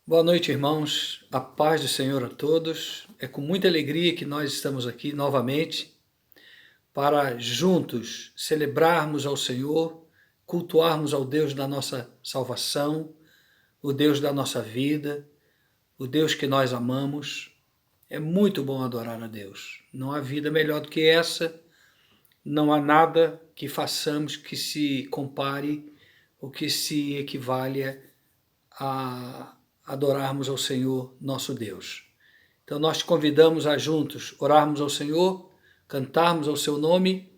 Boa noite, irmãos. A paz do Senhor a todos. É com muita alegria que nós estamos aqui novamente para juntos celebrarmos ao Senhor, cultuarmos ao Deus da nossa salvação, o Deus da nossa vida, o Deus que nós amamos. É muito bom adorar a Deus. Não há vida melhor do que essa. Não há nada que façamos que se compare ou que se equivalha a adorarmos ao Senhor nosso Deus. Então nós te convidamos a juntos orarmos ao Senhor, cantarmos ao seu nome,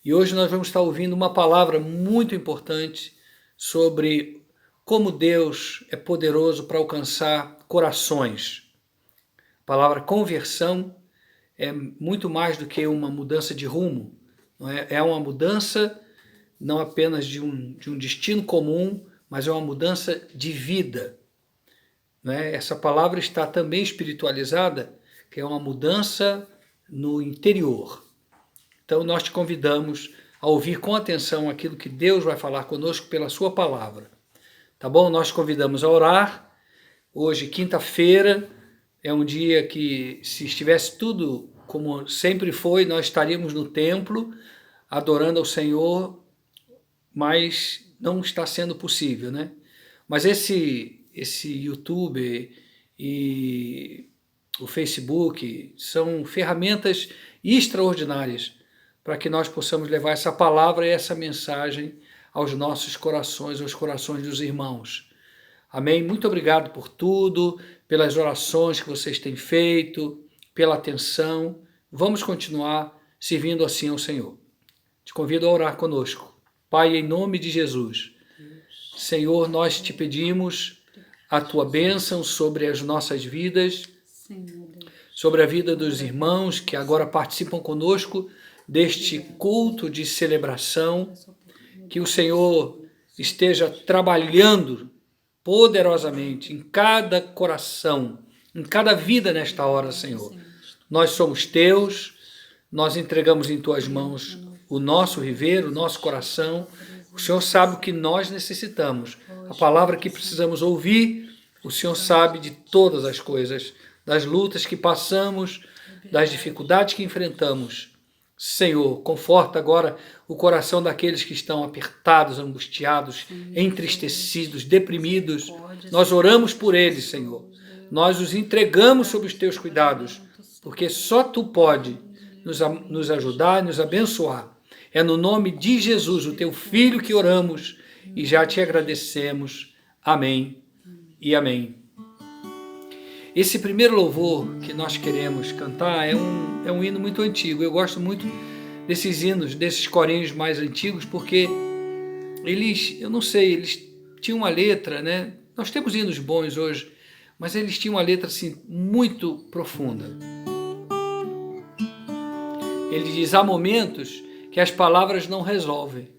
e hoje nós vamos estar ouvindo uma palavra muito importante sobre como Deus é poderoso para alcançar corações. A palavra conversão é muito mais do que uma mudança de rumo, não é? É uma mudança não apenas de um destino comum, mas é uma mudança de vida. Né? Essa palavra está também espiritualizada, que é uma mudança no interior. Então nós te convidamos a ouvir com atenção aquilo que Deus vai falar conosco pela sua palavra. Tá bom? Nós te convidamos a orar. Hoje, quinta-feira, é um dia que, se estivesse tudo como sempre foi, nós estaríamos no templo adorando ao Senhor, mas não está sendo possível, né? Mas esse YouTube e o Facebook são ferramentas extraordinárias para que nós possamos levar essa palavra e essa mensagem aos nossos corações, aos corações dos irmãos. Amém? Muito obrigado por tudo, pelas orações que vocês têm feito, pela atenção. Vamos continuar servindo assim ao Senhor. Te convido a orar conosco. Pai, em nome de Jesus, Senhor, nós te pedimos a tua bênção sobre as nossas vidas, sobre a vida dos irmãos que agora participam conosco deste culto de celebração, que o Senhor esteja trabalhando poderosamente em cada coração, em cada vida nesta hora, Senhor. Nós somos teus, nós entregamos em tuas mãos o nosso viver, o nosso coração. O Senhor sabe o que nós necessitamos, a palavra que precisamos ouvir. O Senhor sabe de todas as coisas, das lutas que passamos, das dificuldades que enfrentamos. Senhor, conforta agora o coração daqueles que estão apertados, angustiados, entristecidos, deprimidos. Nós oramos por eles, Senhor. Nós os entregamos sob os teus cuidados, porque só tu pode nos ajudar e nos abençoar. É no nome de Jesus, o teu Filho, que oramos e já te agradecemos. Amém e amém. Esse primeiro louvor que nós queremos cantar é um hino muito antigo. Eu gosto muito desses hinos, desses corinhos mais antigos, porque eles, eu não sei, eles tinham uma letra, né? Nós temos hinos bons hoje, mas eles tinham uma letra assim muito profunda. Ele diz: há momentos que as palavras não resolvem,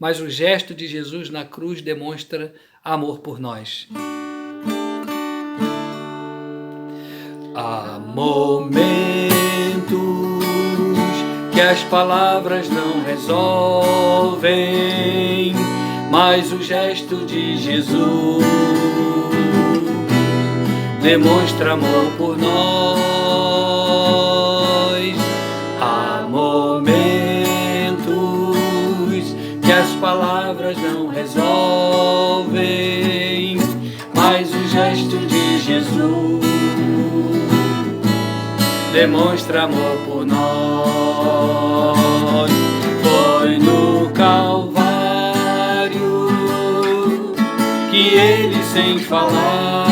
mas o gesto de Jesus na cruz demonstra amor por nós. Há momentos que as palavras não resolvem, mas o gesto de Jesus demonstra amor por nós. Há momentos que as palavras não resolvem, mas o gesto de Jesus demonstra amor por nós. Foi no Calvário que ele, sem falar,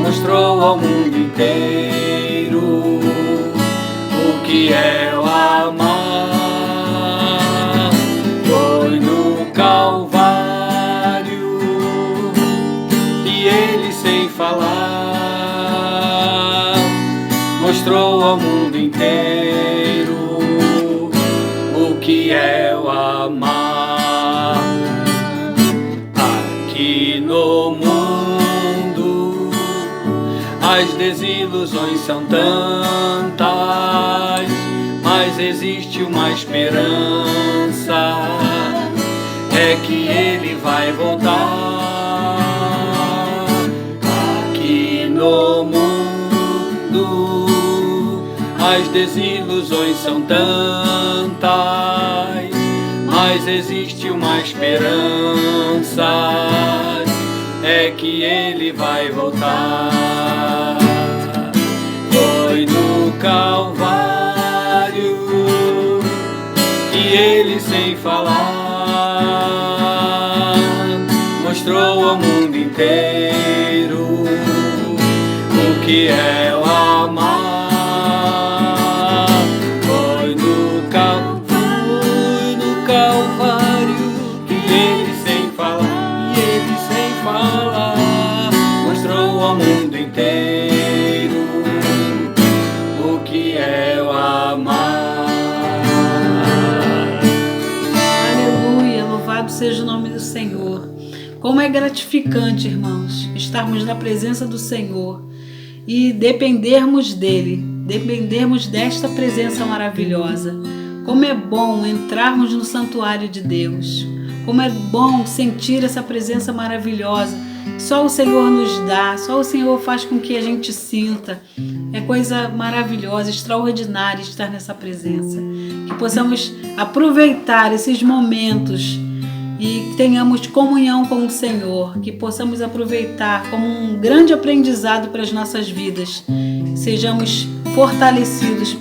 mostrou ao mundo inteiro o que é o amar. Foi no Calvário que ele, sem falar, mostrou ao mundo inteiro o que é o amar. Aqui no mundo as desilusões são tantas, mas existe uma esperança, é que ele vai voltar. As desilusões são tantas, mas existe uma esperança, é que Ele vai voltar. Foi no Calvário que Ele, sem falar, mostrou ao mundo inteiro o que é o amar. Foi no Calvário que Ele, sem falar, mostrou ao mundo inteiro o que é o amar. Aleluia, louvado seja o nome do Senhor. Como é gratificante, irmãos, estarmos na presença do Senhor e dependermos dEle, dependermos desta presença maravilhosa. Como é bom entrarmos no santuário de Deus. Como é bom sentir essa presença maravilhosa que só o Senhor nos dá, só o Senhor faz com que a gente sinta. É coisa maravilhosa, extraordinária estar nessa presença. Que possamos aproveitar esses momentos e tenhamos comunhão com o Senhor, que possamos aproveitar como um grande aprendizado para as nossas vidas. Sejamos fortalecidos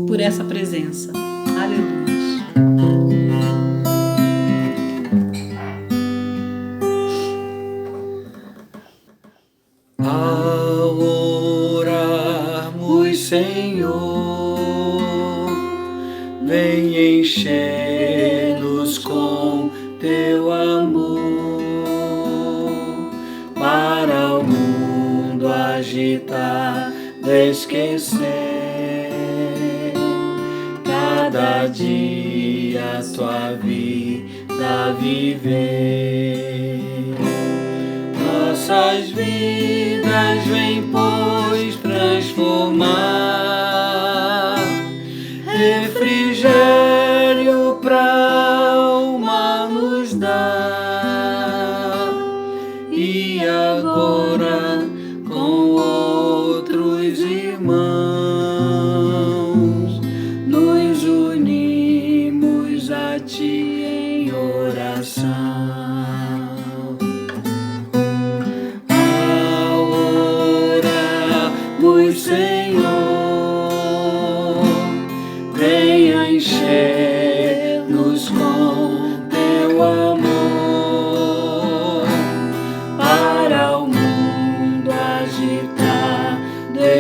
por essa presença. Aleluia. Ao orarmos, Senhor, vem encher-nos com Teu amor, para o mundo agitar, esquecer, cada dia a Tua vida viver. Nossas vidas vem, pois, transformar, refrigério pra alma nos dar. E agora com outros irmãos nos unimos a Ti em oração. Senhor, venha encher-nos com Teu amor, para o mundo agitar,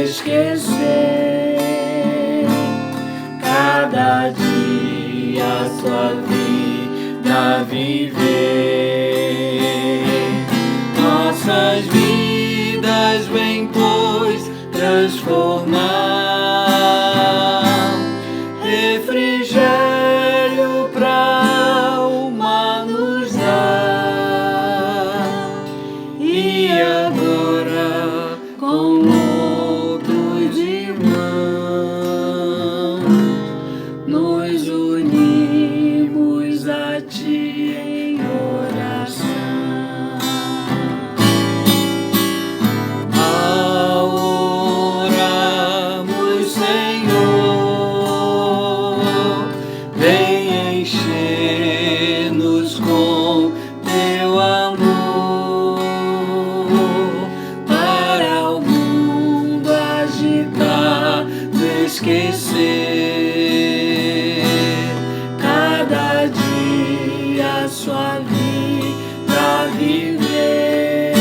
esquecer, cada dia a Tua vida viver. Nossas vidas vem, pois, transformar, refrigério pra alma nos dar. E agora com outros irmãos nos unimos a Ti em oração. Encher-nos com Teu amor, para o mundo agitar, esquecer, cada dia a Sua vida viver.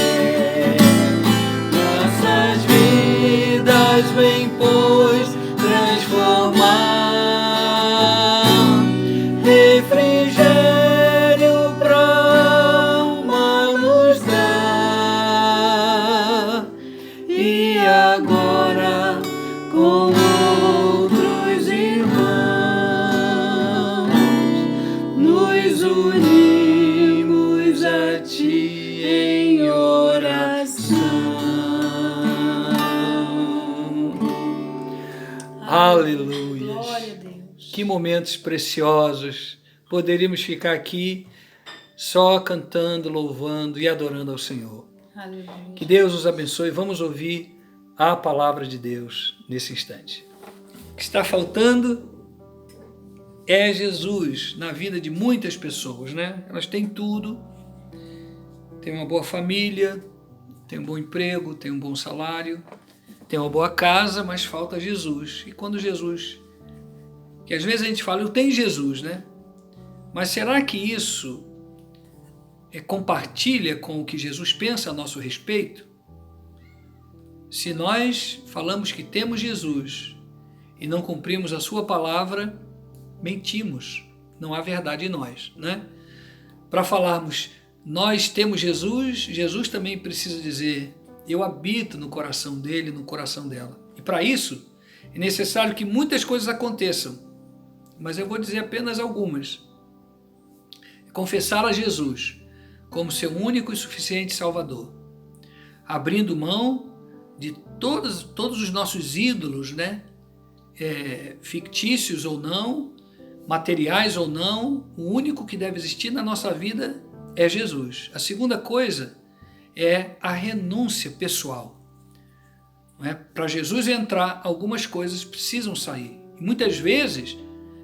Nossas vidas vem, pois, transformar, refrigério pra alma nos dar. E agora com outros irmãos nos unimos a Ti em oração. Aleluia. Glória a Deus. Que momentos preciosos. Poderíamos ficar aqui só cantando, louvando e adorando ao Senhor. Aleluia. Que Deus os abençoe. Vamos ouvir a palavra de Deus nesse instante. que está faltando é Jesus na vida de muitas pessoas, né? Elas têm tudo, têm uma boa família, têm um bom emprego, têm um bom salário, têm uma boa casa, mas falta Jesus. E quando Jesus, que às vezes a gente fala, eu tenho Jesus, né? Mas será que isso compartilha com o que Jesus pensa a nosso respeito? Se nós falamos que temos Jesus e não cumprimos a sua palavra, mentimos, não há verdade em nós, né? Para falarmos, nós temos Jesus, Jesus também precisa dizer, eu habito no coração dele, no coração dela. E para isso, é necessário que muitas coisas aconteçam, mas eu vou dizer apenas algumas. Confessar a Jesus como seu único e suficiente Salvador, abrindo mão de todos os nossos ídolos, né? Fictícios ou não, materiais ou não, o único que deve existir na nossa vida é Jesus. A segunda coisa é a renúncia pessoal. Para Jesus entrar, algumas coisas precisam sair. E muitas vezes,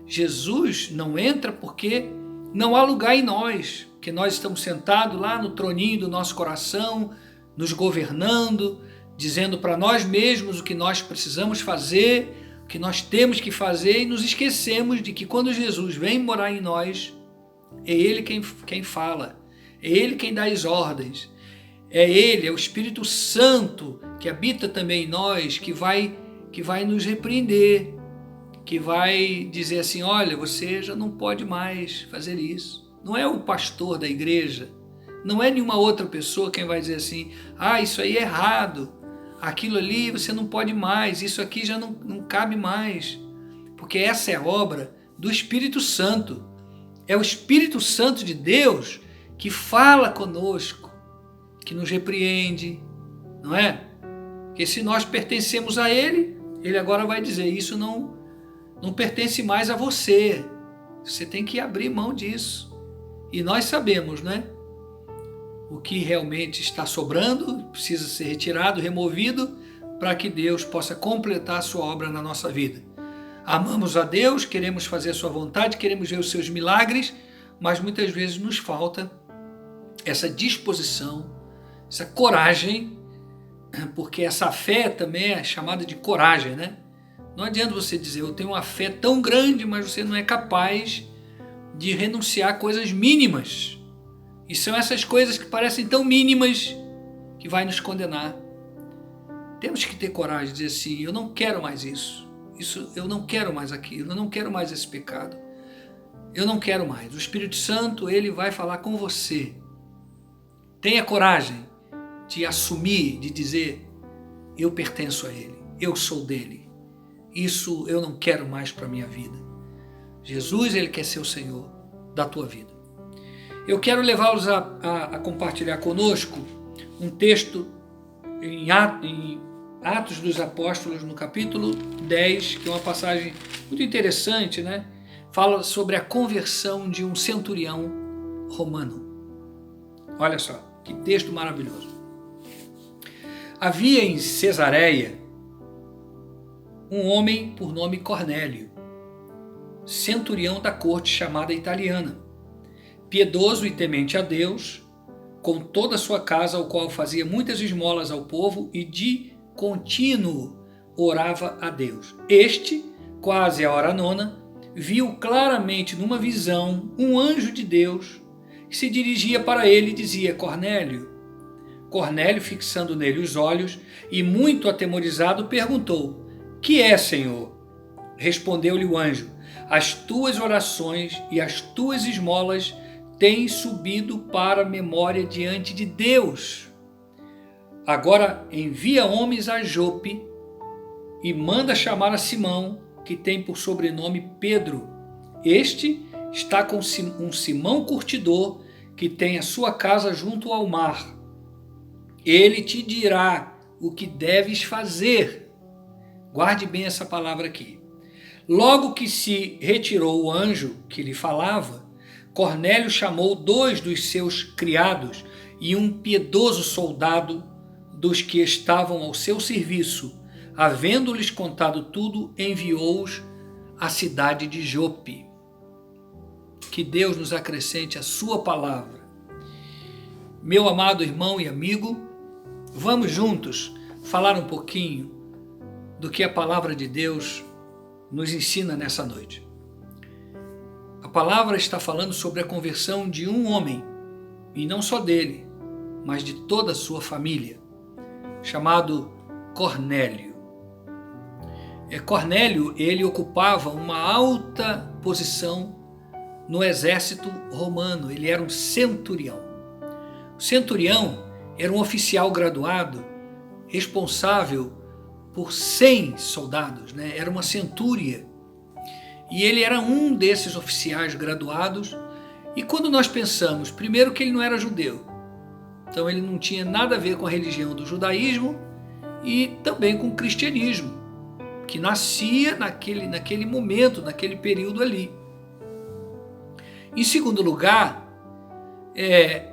Jesus não entra porque não há lugar em nós, que nós estamos sentados lá no troninho do nosso coração, nos governando, dizendo para nós mesmos o que nós precisamos fazer, o que nós temos que fazer, e nos esquecemos de que quando Jesus vem morar em nós, é Ele quem fala, é Ele quem dá as ordens, é Ele, é o Espírito Santo que habita também em nós, que vai nos repreender, que vai dizer assim, olha, você já não pode mais fazer isso. Não é o pastor da igreja, não é nenhuma outra pessoa quem vai dizer assim, isso aí é errado, aquilo ali você não pode mais, isso aqui já não cabe mais, porque essa é a obra do Espírito Santo. É o Espírito Santo de Deus que fala conosco, que nos repreende, não é? Porque se nós pertencemos a Ele, Ele agora vai dizer, isso não pertence mais a você, você tem que abrir mão disso. E nós sabemos, né? O que realmente está sobrando, precisa ser retirado, removido, para que Deus possa completar a sua obra na nossa vida. Amamos a Deus, queremos fazer a sua vontade, queremos ver os seus milagres, mas muitas vezes nos falta essa disposição, essa coragem, porque essa fé também é chamada de coragem, né? Não adianta você dizer, eu tenho uma fé tão grande, mas você não é capaz de renunciar a coisas mínimas. E são essas coisas que parecem tão mínimas que vai nos condenar. Temos que ter coragem de dizer assim, eu não quero mais isso, eu não quero mais aquilo, eu não quero mais esse pecado, eu não quero mais. O Espírito Santo, ele vai falar com você. Tenha coragem de assumir, de dizer, eu pertenço a Ele, eu sou dele. Isso eu não quero mais para a minha vida. Jesus, Ele quer ser o Senhor da tua vida. Eu quero levá-los a compartilhar conosco um texto em Atos dos Apóstolos, no capítulo 10, que é uma passagem muito interessante, né? Fala sobre a conversão de um centurião romano. Olha só, que texto maravilhoso. Havia em Cesareia um homem por nome Cornélio, centurião da corte chamada italiana, piedoso e temente a Deus, com toda a sua casa, ao qual fazia muitas esmolas ao povo e de contínuo orava a Deus. Este, quase à hora nona, viu claramente numa visão um anjo de Deus que se dirigia para ele e dizia, Cornélio. Cornélio, fixando nele os olhos e muito atemorizado, perguntou, que é, Senhor? Respondeu-lhe o anjo, as tuas orações e as tuas esmolas têm subido para a memória diante de Deus. Agora envia homens a Jope e manda chamar a Simão, que tem por sobrenome Pedro. Este está com um Simão curtidor, que tem a sua casa junto ao mar. Ele te dirá o que deves fazer. Guarde bem essa palavra aqui. Logo que se retirou o anjo que lhe falava, Cornélio chamou 2 dos seus criados e um piedoso soldado dos que estavam ao seu serviço, havendo-lhes contado tudo, enviou-os à cidade de Jope. Que Deus nos acrescente a sua palavra. Meu amado irmão e amigo, vamos juntos falar um pouquinho do que a palavra de Deus nos ensina nessa noite. A palavra está falando sobre a conversão de um homem, e não só dele, mas de toda a sua família, chamado Cornélio. Cornélio, ele ocupava uma alta posição no exército romano, ele era um centurião. O centurião era um oficial graduado, responsável por 100 soldados, né? Era uma centúria. E ele era um desses oficiais graduados. E quando nós pensamos, primeiro que ele não era judeu, então ele não tinha nada a ver com a religião do judaísmo e também com o cristianismo, que nascia naquele momento, naquele período ali. Em segundo lugar,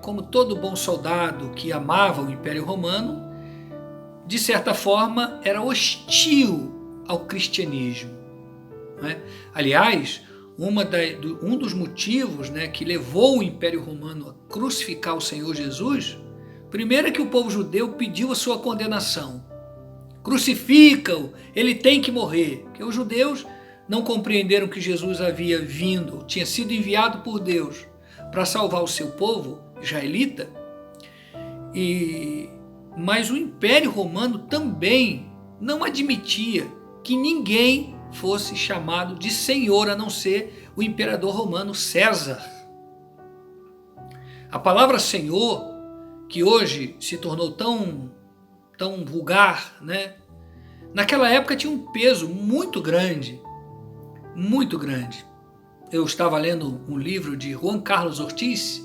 como todo bom soldado que amava o Império Romano, de certa forma era hostil ao cristianismo, né? Aliás, um dos motivos, né, que levou o Império Romano a crucificar o Senhor Jesus, primeiro é que o povo judeu pediu a sua condenação. Crucifica-o, ele tem que morrer. Porque os judeus não compreenderam que Jesus havia vindo, tinha sido enviado por Deus para salvar o seu povo israelita. Mas o Império Romano também não admitia que ninguém fosse chamado de Senhor, a não ser o imperador romano César. A palavra Senhor, que hoje se tornou tão vulgar, né? Naquela época tinha um peso muito grande, muito grande. Eu estava lendo um livro de Juan Carlos Ortiz,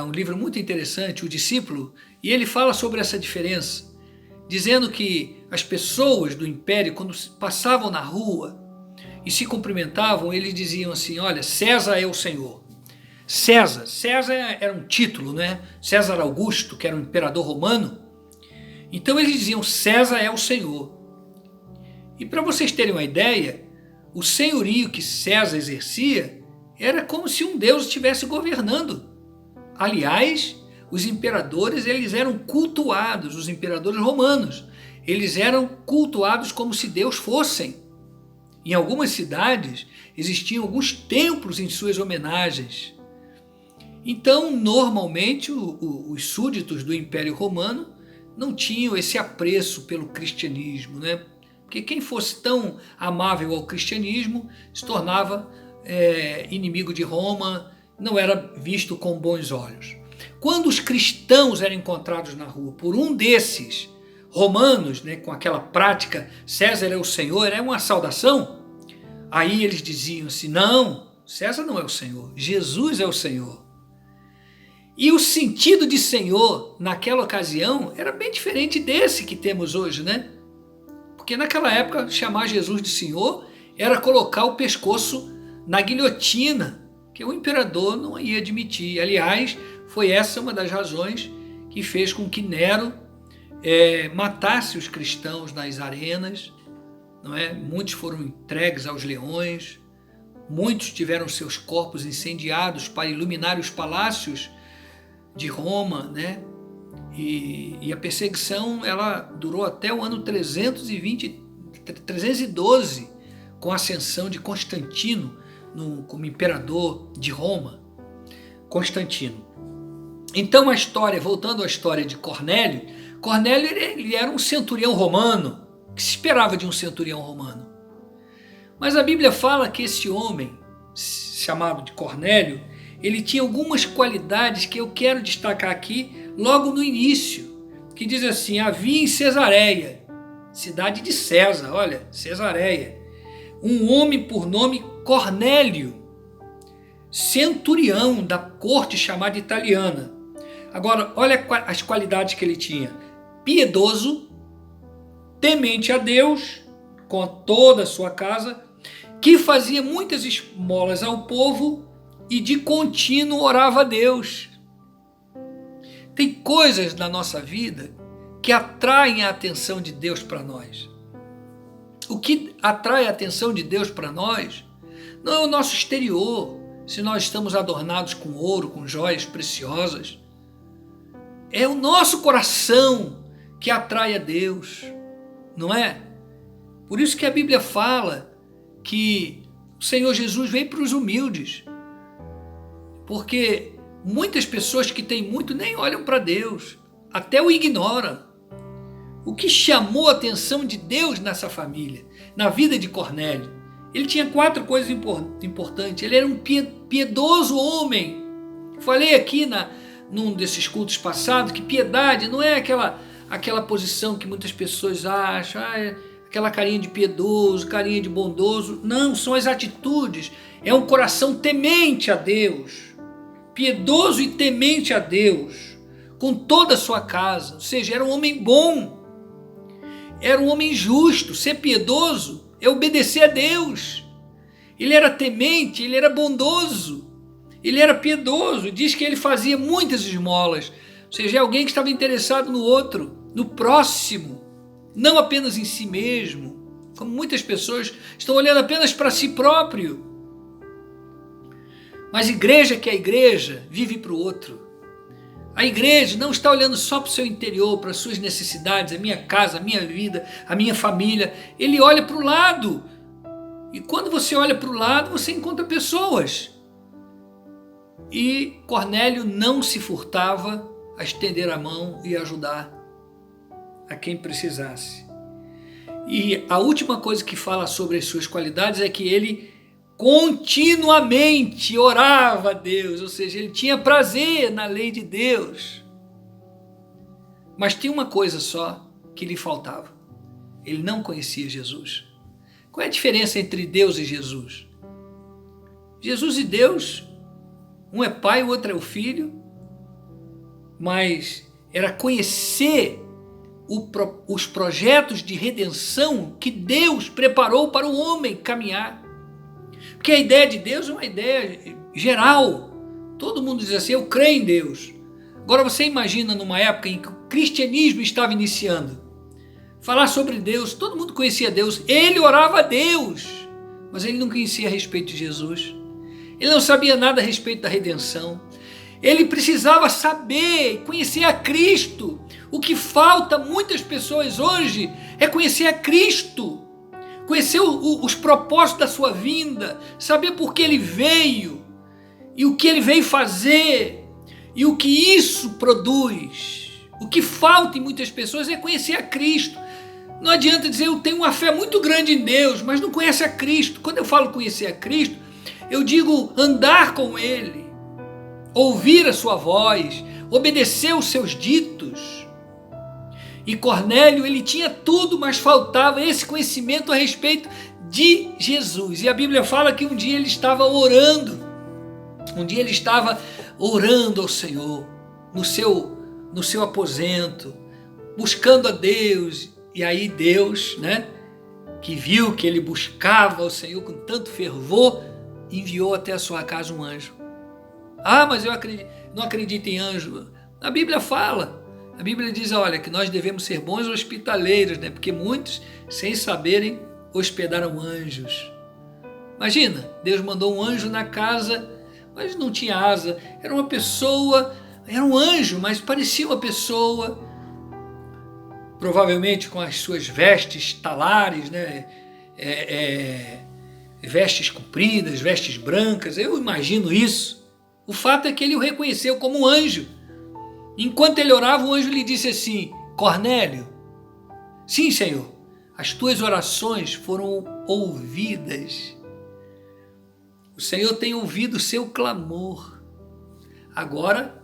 um livro muito interessante, O Discípulo, e ele fala sobre essa diferença, dizendo que as pessoas do Império, quando passavam na rua e se cumprimentavam, eles diziam assim: olha, César é o Senhor. César era um título, né? César Augusto, que era um imperador romano. Então eles diziam: César é o Senhor. E para vocês terem uma ideia, o senhorio que César exercia era como se um deus estivesse governando. Aliás, os imperadores, eles eram cultuados, os imperadores romanos, eles eram cultuados como se Deus fossem. Em algumas cidades existiam alguns templos em suas homenagens. Então, normalmente, os súditos do Império Romano não tinham esse apreço pelo cristianismo, né? Porque quem fosse tão amável ao cristianismo se tornava inimigo de Roma, não era visto com bons olhos. Quando os cristãos eram encontrados na rua por um desses romanos, né, com aquela prática, César é o Senhor, é uma saudação, aí eles diziam assim: não, César não é o Senhor, Jesus é o Senhor. E o sentido de Senhor naquela ocasião era bem diferente desse que temos hoje, né? Porque naquela época chamar Jesus de Senhor era colocar o pescoço na guilhotina, que o imperador não ia admitir. Aliás, foi essa uma das razões que fez com que Nero matasse os cristãos nas arenas, não é? Muitos foram entregues aos leões, muitos tiveram seus corpos incendiados para iluminar os palácios de Roma, né? E a perseguição ela durou até o ano 312, com a ascensão de Constantino como imperador de Roma, Constantino. Então voltando à história de Cornélio, ele era um centurião romano. O que se esperava de um centurião romano? Mas a Bíblia fala que esse homem, chamado de Cornélio, ele tinha algumas qualidades que eu quero destacar aqui logo no início, que diz assim: havia em Cesareia, cidade de César, olha, Cesareia, um homem por nome Cornélio, centurião da corte chamada italiana. Agora, olha as qualidades que ele tinha: piedoso, temente a Deus, com toda a sua casa, que fazia muitas esmolas ao povo e de contínuo orava a Deus. Tem coisas na nossa vida que atraem a atenção de Deus para nós. O que atrai a atenção de Deus para nós não é o nosso exterior, se nós estamos adornados com ouro, com joias preciosas. É o nosso coração que atrai a Deus, não é? Por isso que a Bíblia fala que o Senhor Jesus veio para os humildes, porque muitas pessoas que têm muito nem olham para Deus, até o ignoram. O que chamou a atenção de Deus nessa família, na vida de Cornélio? Ele tinha 4 coisas importantes. Ele era um piedoso homem. Falei aqui num desses cultos passados que piedade não é aquela posição que muitas pessoas acham, aquela carinha de piedoso, carinha de bondoso. Não, são as atitudes. É um coração temente a Deus. Piedoso e temente a Deus, com toda a sua casa. Ou seja, era um homem bom. Era um homem justo. Ser piedoso é obedecer a Deus. Ele era temente, ele era bondoso, ele era piedoso. Diz que ele fazia muitas esmolas. Ou seja, é alguém que estava interessado no outro, no próximo, não apenas em si mesmo, como muitas pessoas estão olhando apenas para si próprio. Mas igreja que é igreja vive para o outro. A igreja não está olhando só para o seu interior, para as suas necessidades, a minha casa, a minha vida, a minha família. Ele olha para o lado. E quando você olha para o lado, você encontra pessoas. E Cornélio não se furtava a estender a mão e ajudar a quem precisasse. E a última coisa que fala sobre as suas qualidades é que ele continuamente orava a Deus, ou seja, ele tinha prazer na lei de Deus. Mas tinha uma coisa só que lhe faltava: ele não conhecia Jesus. Qual é a diferença entre Deus e Jesus? Jesus e Deus, um é pai, o outro é o filho, mas era conhecer os projetos de redenção que Deus preparou para o homem caminhar. Porque a ideia de Deus é uma ideia geral. Todo mundo diz assim: eu creio em Deus. Agora você imagina numa época em que o cristianismo estava iniciando, falar sobre Deus, todo mundo conhecia Deus, ele orava a Deus, mas ele não conhecia a respeito de Jesus. Ele não sabia nada a respeito da redenção. Ele precisava saber, conhecer a Cristo. O que falta a muitas pessoas hoje é conhecer a Cristo. Conhecer os propósitos da sua vinda, saber por que ele veio e o que ele veio fazer e o que isso produz. O que falta em muitas pessoas é conhecer a Cristo. Não adianta dizer eu tenho uma fé muito grande em Deus, mas não conhece a Cristo. Quando eu falo conhecer a Cristo, eu digo andar com ele, ouvir a sua voz, obedecer os seus ditos. E Cornélio, ele tinha tudo, mas faltava esse conhecimento a respeito de Jesus. E a Bíblia fala que um dia ele estava orando. Um dia ele estava orando ao Senhor, no seu aposento, buscando a Deus. E aí Deus, que viu que ele buscava ao Senhor com tanto fervor, enviou até a sua casa um anjo. Ah, mas eu não acredito em anjo. A Bíblia fala. A Bíblia diz, olha, que nós devemos ser bons hospitaleiros, porque muitos, sem saberem, hospedaram anjos. Imagina, Deus mandou um anjo na casa, mas não tinha asa. Era uma pessoa, era um anjo, mas parecia uma pessoa, provavelmente com as suas vestes talares, vestes compridas, vestes brancas. Eu imagino isso. O fato é que ele o reconheceu como um anjo. Enquanto ele orava, o anjo lhe disse assim: Cornélio, sim, Senhor, as tuas orações foram ouvidas. O Senhor tem ouvido o seu clamor. Agora,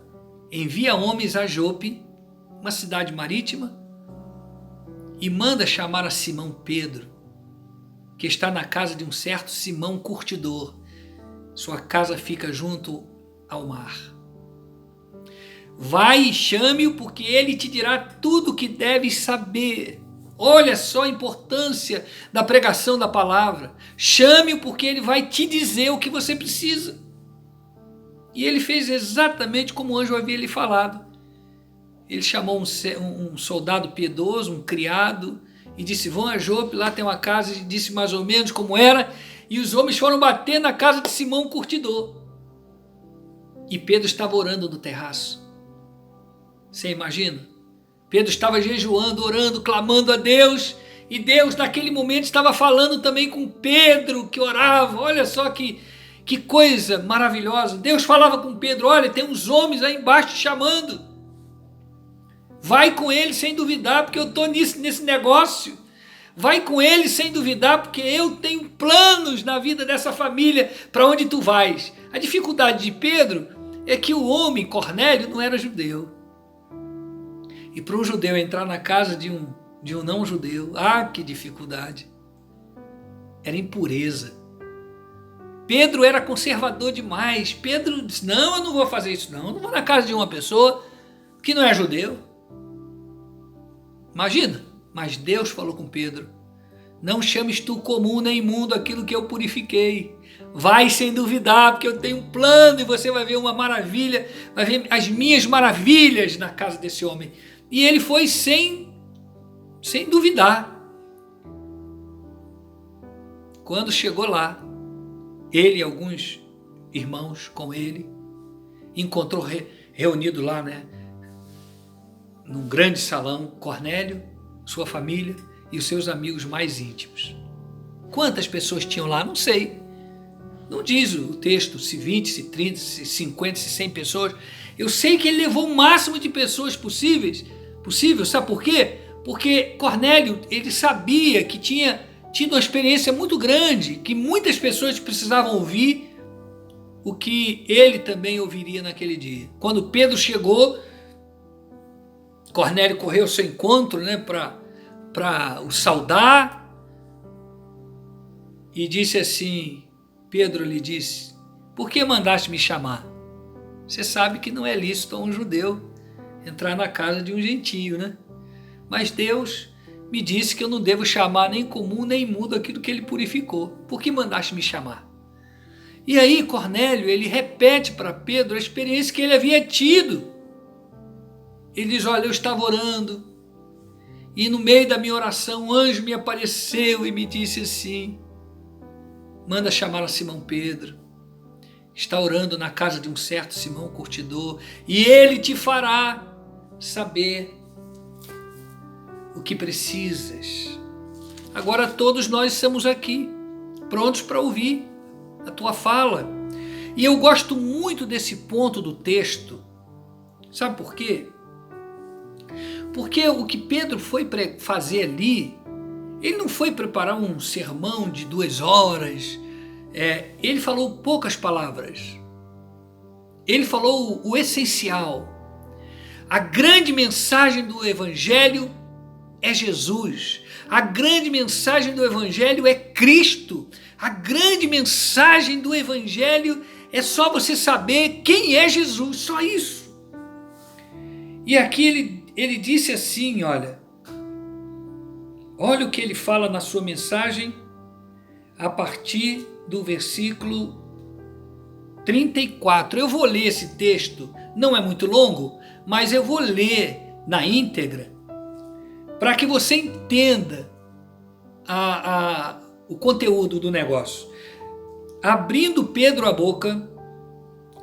envia homens a Jope, uma cidade marítima, e manda chamar a Simão Pedro, que está na casa de um certo Simão curtidor. Sua casa fica junto ao mar. Vai e chame-o, porque ele te dirá tudo o que deves saber. Olha só a importância da pregação da palavra. Chame-o, porque ele vai te dizer o que você precisa. E ele fez exatamente como o anjo havia lhe falado. ele chamou um soldado piedoso, um criado, e disse: vão a Jope, lá tem uma casa, e disse mais ou menos como era, e os homens foram bater na casa de Simão Curtidor. E Pedro estava orando no terraço. Você imagina? Pedro estava jejuando, orando, clamando a Deus, e Deus naquele momento estava falando também com Pedro, que orava. Olha só que coisa maravilhosa. Deus falava com Pedro: olha, tem uns homens aí embaixo te chamando. Vai com eles sem duvidar, porque eu estou nesse negócio. Vai com eles sem duvidar, porque eu tenho planos na vida dessa família para onde tu vais. A dificuldade de Pedro é que o homem, Cornélio, não era judeu. E para um judeu entrar na casa de um não judeu, que dificuldade. Era impureza. Pedro era conservador demais. Pedro disse: não, eu não vou fazer isso não. Eu não vou na casa de uma pessoa que não é judeu. Imagina. Mas Deus falou com Pedro: não chames tu comum nem imundo aquilo que eu purifiquei. Vai sem duvidar, porque eu tenho um plano, e você vai ver uma maravilha, vai ver as minhas maravilhas na casa desse homem. E ele foi sem duvidar. Quando chegou lá, ele e alguns irmãos com ele, encontrou reunido lá, num grande salão, Cornélio, sua família e os seus amigos mais íntimos. Quantas pessoas tinham lá? Não sei. Não diz o texto se 20, se 30, se 50, se 100 pessoas. Eu sei que ele levou o máximo de pessoas possível. Sabe por quê? Porque Cornélio, ele sabia que tinha tido uma experiência muito grande, que muitas pessoas precisavam ouvir o que ele também ouviria naquele dia. Quando Pedro chegou, Cornélio correu ao seu encontro, para o saudar, e disse assim, Pedro lhe disse: por que mandaste me chamar? Você sabe que não é lícito a um judeu entrar na casa de um gentio, Mas Deus me disse que eu não devo chamar nem comum nem imundo aquilo que ele purificou. Por que mandaste me chamar? E aí Cornélio, ele repete para Pedro a experiência que ele havia tido. Ele diz: olha, eu estava orando, e no meio da minha oração um anjo me apareceu e me disse assim: manda chamar a Simão Pedro, está orando na casa de um certo Simão Curtidor, e ele te fará saber o que precisas. Agora todos nós estamos aqui, prontos para ouvir a tua fala. E eu gosto muito desse ponto do texto. Sabe por quê? Porque o que Pedro foi fazer ali, ele não foi preparar um sermão de 2 horas. Ele falou poucas palavras. Ele falou o essencial. A grande mensagem do Evangelho é Jesus. A grande mensagem do Evangelho é Cristo. A grande mensagem do Evangelho é só você saber quem é Jesus, só isso. E aqui ele disse assim, olha o que ele fala na sua mensagem a partir do versículo 34. Eu vou ler esse texto, não é muito longo, mas eu vou ler na íntegra para que você entenda o conteúdo do negócio. Abrindo Pedro a boca,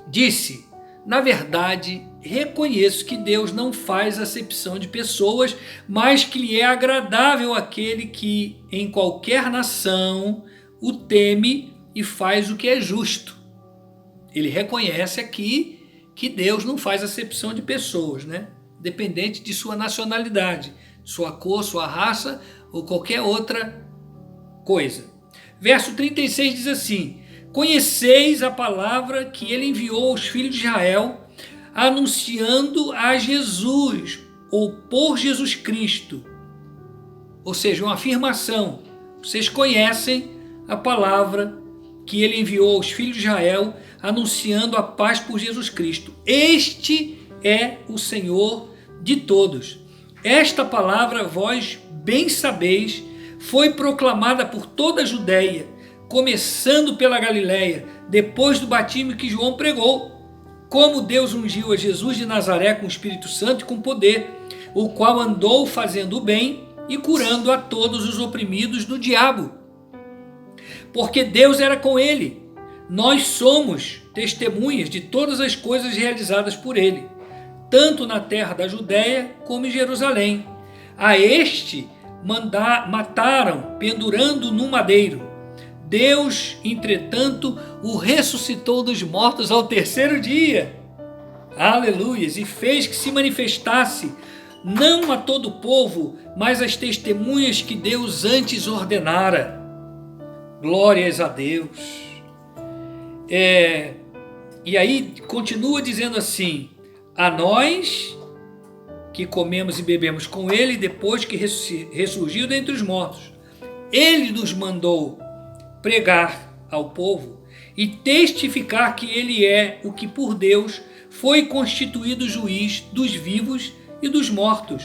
disse: na verdade, reconheço que Deus não faz acepção de pessoas, mas que lhe é agradável aquele que, em qualquer nação, o teme e faz o que é justo. Ele reconhece aqui que Deus não faz acepção de pessoas, Dependente de sua nacionalidade, sua cor, sua raça ou qualquer outra coisa. Verso 36 diz assim: conheceis a palavra que ele enviou aos filhos de Israel, anunciando a Jesus, ou por Jesus Cristo. Ou seja, uma afirmação. Vocês conhecem a palavra que ele enviou aos filhos de Israel, anunciando a paz por Jesus Cristo. Este é o Senhor de todos. Esta palavra, vós bem sabeis, foi proclamada por toda a Judéia, começando pela Galiléia, depois do batismo que João pregou. como Deus ungiu a Jesus de Nazaré com o Espírito Santo e com poder, o qual andou fazendo o bem e curando a todos os oprimidos do diabo, porque Deus era com ele. Nós somos testemunhas de todas as coisas realizadas por ele, tanto na terra da Judéia como em Jerusalém. A este mataram pendurando no madeiro. Deus, entretanto, o ressuscitou dos mortos ao terceiro dia. Aleluias! E fez que se manifestasse não a todo o povo, mas às testemunhas que Deus antes ordenara. Glórias a Deus. E aí continua dizendo assim: a nós que comemos e bebemos com ele depois que ressurgiu dentre os mortos, ele nos mandou pregar ao povo e testificar que ele é o que por Deus foi constituído juiz dos vivos e dos mortos.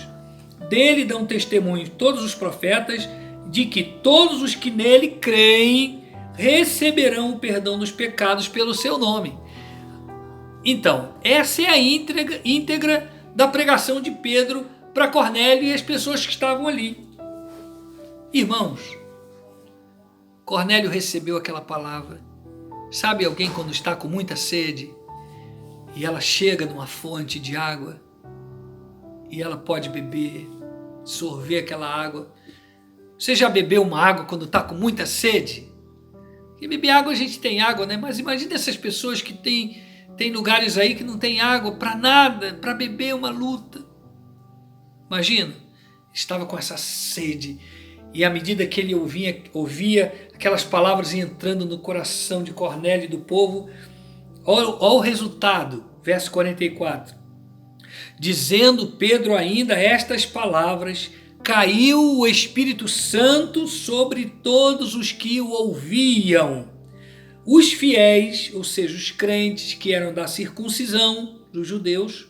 Dele dão testemunho todos os profetas de que todos os que nele creem receberão o perdão dos pecados pelo seu nome. Então, essa é a íntegra da pregação de Pedro para Cornélio e as pessoas que estavam ali. Irmãos, Cornélio recebeu aquela palavra. Sabe alguém quando está com muita sede e ela chega numa fonte de água e ela pode beber, sorver aquela água? Você já bebeu uma água quando está com muita sede? Porque beber água a gente tem água, né? Mas imagina essas pessoas que tem lugares aí que não tem água para nada, para beber é uma luta. Imagina, estava com essa sede e à medida que ele ouvia aquelas palavras entrando no coração de Cornélio e do povo, olha o resultado, verso 44. Dizendo Pedro ainda estas palavras, caiu o Espírito Santo sobre todos os que o ouviam. Os fiéis, ou seja, os crentes que eram da circuncisão dos judeus,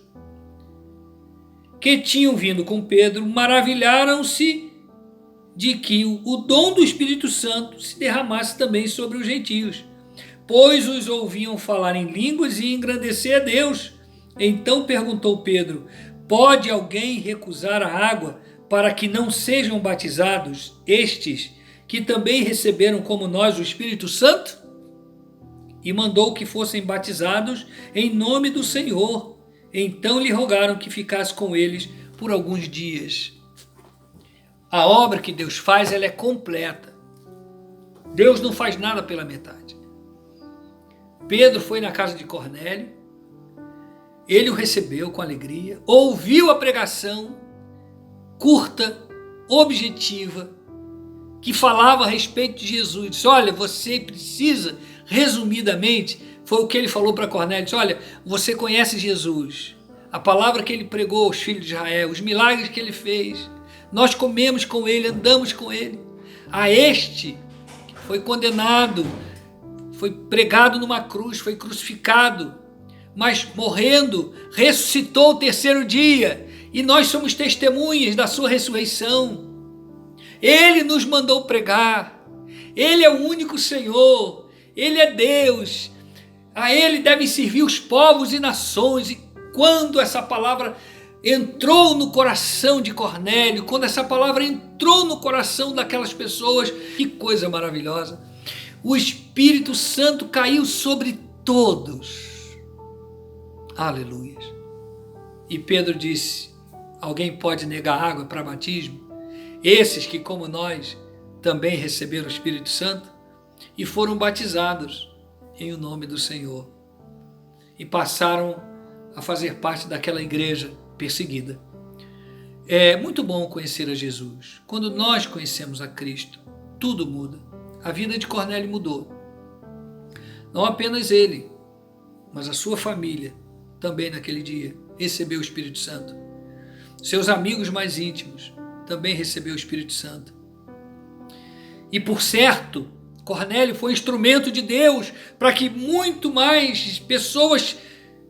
que tinham vindo com Pedro, maravilharam-se de que o dom do Espírito Santo se derramasse também sobre os gentios, pois os ouviam falar em línguas e engrandecer a Deus. Então perguntou Pedro: pode alguém recusar a água para que não sejam batizados estes que também receberam como nós o Espírito Santo? E mandou que fossem batizados em nome do Senhor. Então lhe rogaram que ficasse com eles por alguns dias. A obra que Deus faz, ela é completa. Deus não faz nada pela metade. Pedro foi na casa de Cornélio, ele o recebeu com alegria, ouviu a pregação curta, objetiva, que falava a respeito de Jesus. Disse: olha, você precisa, resumidamente, foi o que ele falou para Cornélio. Disse: olha, você conhece Jesus, a palavra que ele pregou aos filhos de Israel, os milagres que ele fez, nós comemos com ele, andamos com ele. A este foi condenado, foi pregado numa cruz, foi crucificado, mas morrendo, ressuscitou o terceiro dia, e nós somos testemunhas da sua ressurreição. Ele nos mandou pregar, ele é o único Senhor, ele é Deus, a ele devem servir os povos e nações. E quando essa palavra entrou no coração de Cornélio, quando essa palavra entrou no coração daquelas pessoas, que coisa maravilhosa, o Espírito Santo caiu sobre todos. Aleluia. E Pedro disse: alguém pode negar água para batismo? Esses que, como nós, também receberam o Espírito Santo e foram batizados em o nome do Senhor e passaram a fazer parte daquela igreja perseguida. É muito bom conhecer a Jesus. Quando nós conhecemos a Cristo, tudo muda. A vida de Cornélio mudou. Não apenas ele, mas a sua família também naquele dia recebeu o Espírito Santo. Seus amigos mais íntimos também receberam o Espírito Santo. E por certo, Cornélio foi instrumento de Deus para que muito mais pessoas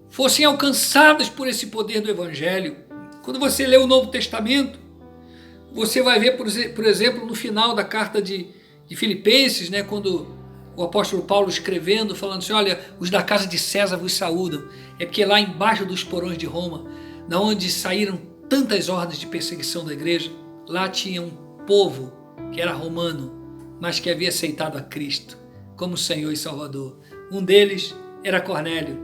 fossem alcançadas por esse poder do Evangelho. Quando você lê o Novo Testamento, você vai ver, por exemplo, no final da carta de Filipenses, né, quando o apóstolo Paulo escrevendo, falando assim, olha, os da casa de César vos saúdam. É porque lá embaixo dos porões de Roma, da onde saíram tantas ordens de perseguição da igreja, lá tinha um povo que era romano, mas que havia aceitado a Cristo como Senhor e Salvador. Um deles era Cornélio.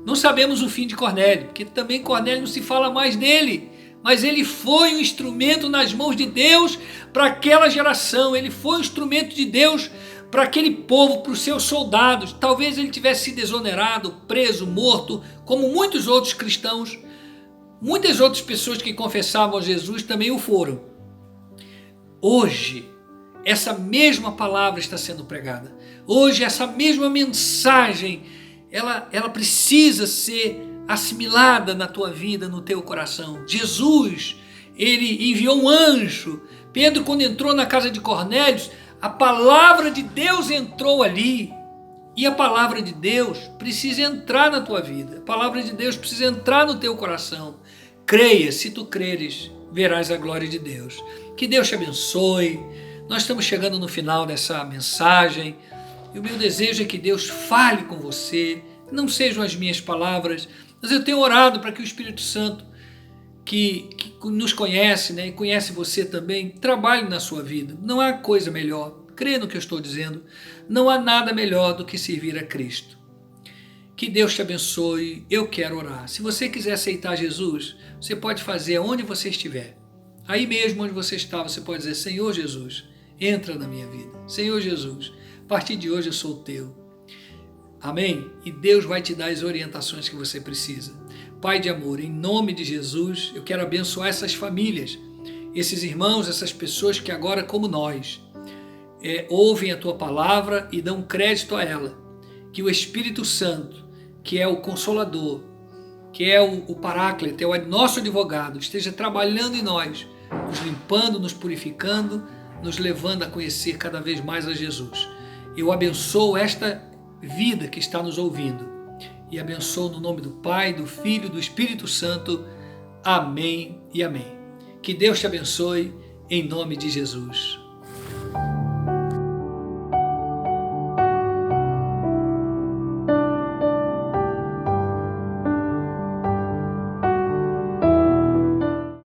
Não sabemos o fim de Cornélio, porque também Cornélio não se fala mais dele, mas ele foi um instrumento nas mãos de Deus para aquela geração, ele foi um instrumento de Deus para aquele povo, para os seus soldados. Talvez ele tivesse sido exonerado, preso, morto, como muitos outros cristãos, muitas outras pessoas que confessavam a Jesus também o foram. Hoje, essa mesma palavra está sendo pregada. Hoje, essa mesma mensagem, ela precisa ser assimilada na tua vida, no teu coração. Jesus, ele enviou um anjo. Pedro, quando entrou na casa de Cornélio, a palavra de Deus entrou ali. E a palavra de Deus precisa entrar na tua vida. A palavra de Deus precisa entrar no teu coração. Creia, se tu creres, verás a glória de Deus. Que Deus te abençoe. Nós estamos chegando no final dessa mensagem. E o meu desejo é que Deus fale com você. Não sejam as minhas palavras, mas eu tenho orado para que o Espírito Santo, que nos conhece, né, e conhece você também, trabalhe na sua vida. Não há coisa melhor, crê no que eu estou dizendo, não há nada melhor do que servir a Cristo. Que Deus te abençoe, eu quero orar. Se você quiser aceitar Jesus, você pode fazer onde você estiver. Aí mesmo onde você está, você pode dizer, Senhor Jesus, entra na minha vida. Senhor Jesus, a partir de hoje eu sou teu. Amém? E Deus vai te dar as orientações que você precisa. Pai de amor, em nome de Jesus, eu quero abençoar essas famílias, esses irmãos, essas pessoas que agora, como nós, ouvem a tua palavra e dão crédito a ela. Que o Espírito Santo, que é o Consolador, que é o Paráclito, é o nosso advogado, esteja trabalhando em nós, nos limpando, nos purificando, nos levando a conhecer cada vez mais a Jesus. Eu abençoo esta vida que está nos ouvindo e abençoo no nome do Pai, do Filho e do Espírito Santo. Amém e amém. Que Deus te abençoe em nome de Jesus.